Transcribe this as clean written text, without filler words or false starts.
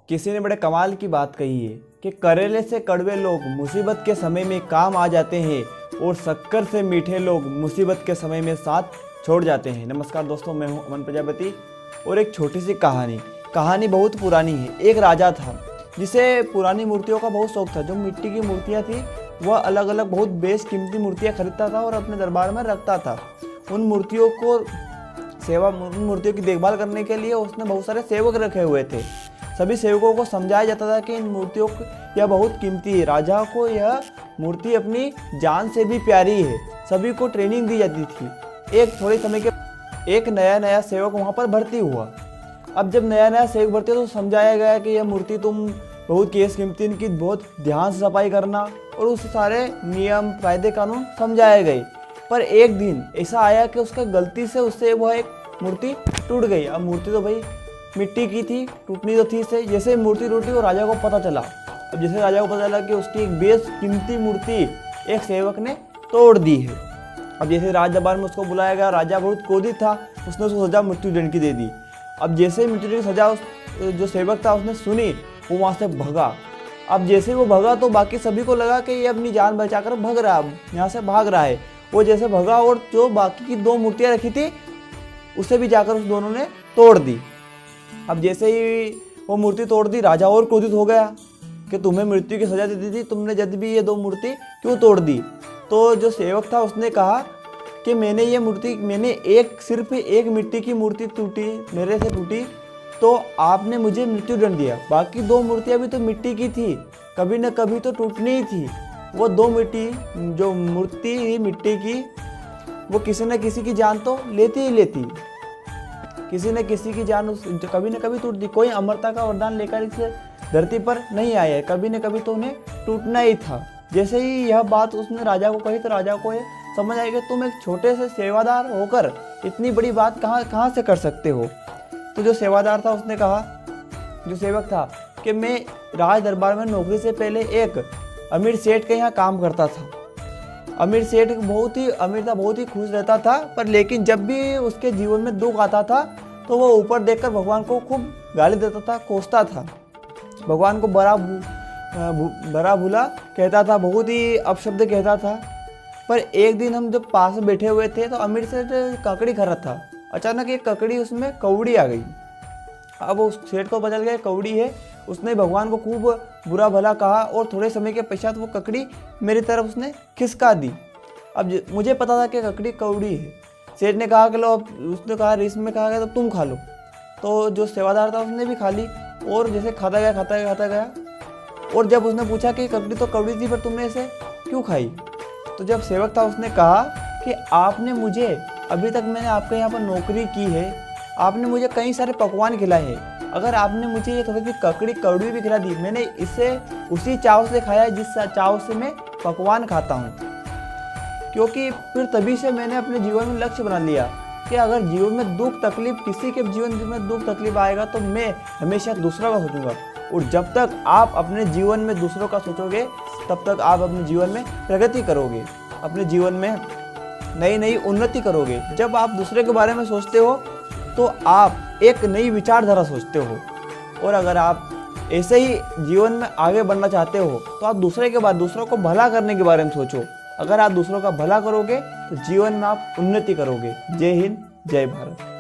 किसी ने बड़े कमाल की बात कही है कि करेले से कड़वे लोग मुसीबत के समय में काम आ जाते हैं और शक्कर से मीठे लोग मुसीबत के समय में साथ छोड़ जाते हैं। नमस्कार दोस्तों, मैं हूं अमन प्रजापति और एक छोटी सी कहानी बहुत पुरानी है। एक राजा था जिसे पुरानी मूर्तियों का बहुत शौक था। जो मिट्टी की मूर्तियाँ थी वह अलग अलग बहुत बेशकीमती मूर्तियाँ खरीदता था और अपने दरबार में रखता था। उन मूर्तियों की देखभाल करने के लिए उसने बहुत सारे सेवक रखे हुए थे। सभी सेवकों को समझाया जाता था कि इन मूर्तियों को यह बहुत कीमती है, राजा को यह मूर्ति अपनी जान से भी प्यारी है। सभी को ट्रेनिंग दी जाती थी। एक थोड़े समय के एक नया सेवक वहाँ पर भर्ती हुआ। अब जब नया सेवक भर्ती हुआ तो समझाया गया कि यह मूर्ति तुम बहुत कीमती, इनकी बहुत ध्यान से सफाई करना, और उस सारे नियम कायदे कानून समझाए गए। पर एक दिन ऐसा आया कि उसका गलती से उससे वह एक मूर्ति टूट गई। अब मूर्ति तो भाई मिट्टी की थी, टूटनी तो थी से। जैसे मूर्ति टूटी वो राजा को पता चला। अब जैसे राजा को पता चला कि उसकी एक बेशकीमती मूर्ति एक सेवक ने तोड़ दी है। अब जैसे राज दरबार में उसको बुलाया गया। राजा बहुत क्रोधित था, उसने उसको सजा मृत्युदंड की दे दी। अब जैसे ही मृत्युदंड की सजा जो सेवक था उसने सुनी, वो वहाँ से भगा। अब जैसे वो भगा तो बाकी सभी को लगा कि ये अपनी जान बचाकर भाग रहा है, यहाँ से भाग रहा है। वो जैसे भगा और जो बाकी की दो मूर्तियाँ रखी थी उसे भी जाकर उस दोनों ने तोड़ दी। अब जैसे ही वो मूर्ति तोड़ दी, राजा और क्रोधित हो गया कि तुम्हें मृत्यु की सजा दे दी थी, तुमने जब भी ये दो मूर्ति क्यों तोड़ दी। तो जो सेवक था उसने कहा कि मैंने सिर्फ एक मिट्टी की मूर्ति टूटी, मेरे से टूटी, तो आपने मुझे मृत्युदंड दिया। बाकी दो मूर्तियाँ भी तो मिट्टी की थी, कभी न कभी तो टूटनी ही थी। वो दो जो मूर्ति ही मिट्टी की, वो किसी न किसी की जान तो लेती ही लेती। किसी न किसी की जान कभी न कभी टूटती। कोई अमरता का वरदान लेकर इस धरती पर नहीं आया है, कभी न कभी तो उन्हें टूटना ही था। जैसे ही यह बात उसने राजा को कही तो राजा को ये समझ आया कि तुम एक छोटे से सेवादार होकर इतनी बड़ी बात कहाँ से कर सकते हो। तो जो सेवादार था उसने कहा, जो सेवक था, कि मैं राज दरबार में नौकरी से पहले एक अमीर सेठ के यहाँ काम करता था। अमीर सेठ बहुत ही अमीर था, बहुत ही खुश रहता था। पर लेकिन जब भी उसके जीवन में दुख आता था तो वह ऊपर देखकर भगवान को खूब गाली देता था, कोसता था, भगवान को बड़ा भूला कहता था, बहुत ही अपशब्द कहता था। पर एक दिन हम जब पास में बैठे हुए थे तो अमीर सेठ ककड़ी खा रहा था। अचानक एक ककड़ी, उसमें कौड़ी आ गई। अब उस सेठ को पता चल गया कौड़ी है। उसने भगवान को खूब बुरा भला कहा और थोड़े समय के पश्चात वो ककड़ी मेरी तरफ उसने खिसका दी। अब मुझे पता था कि ककड़ी कौड़ी है। सेठ ने कहा कि लो, उसने कहा रिस्क में कहा गया तो तुम खा लो। तो जो सेवादार था उसने भी खा ली और जैसे खाता गया। और जब उसने पूछा कि ककड़ी तो कौड़ी थी पर तुमने इसे क्यों खाई, तो जब सेवक था उसने कहा कि आपने मुझे, अभी तक मैंने आपके यहाँ पर नौकरी की है, आपने मुझे कई सारे पकवान खिलाए हैं। अगर आपने मुझे ये थोड़ी सी ककड़ी कौड़ी भी खिला दी, मैंने इसे उसी चाव से खाया है जिस चाव से मैं पकवान खाता हूँ। क्योंकि फिर तभी से मैंने अपने जीवन में लक्ष्य बना लिया कि अगर जीवन में दुख तकलीफ, किसी के जीवन में दुख तकलीफ आएगा तो मैं हमेशा दूसरों का सोचूंगा। और जब तक आप अपने जीवन में दूसरों का सोचोगे तब तक आप अपने जीवन में प्रगति करोगे, अपने जीवन में नई उन्नति करोगे। जब आप दूसरे के बारे में सोचते हो तो आप एक नई विचारधारा सोचते हो। और अगर आप ऐसे ही जीवन में आगे बढ़ना चाहते हो तो आप दूसरों को भला करने के बारे में सोचो। अगर आप दूसरों का भला करोगे तो जीवन में आप उन्नति करोगे। जय हिंद, जय भारत।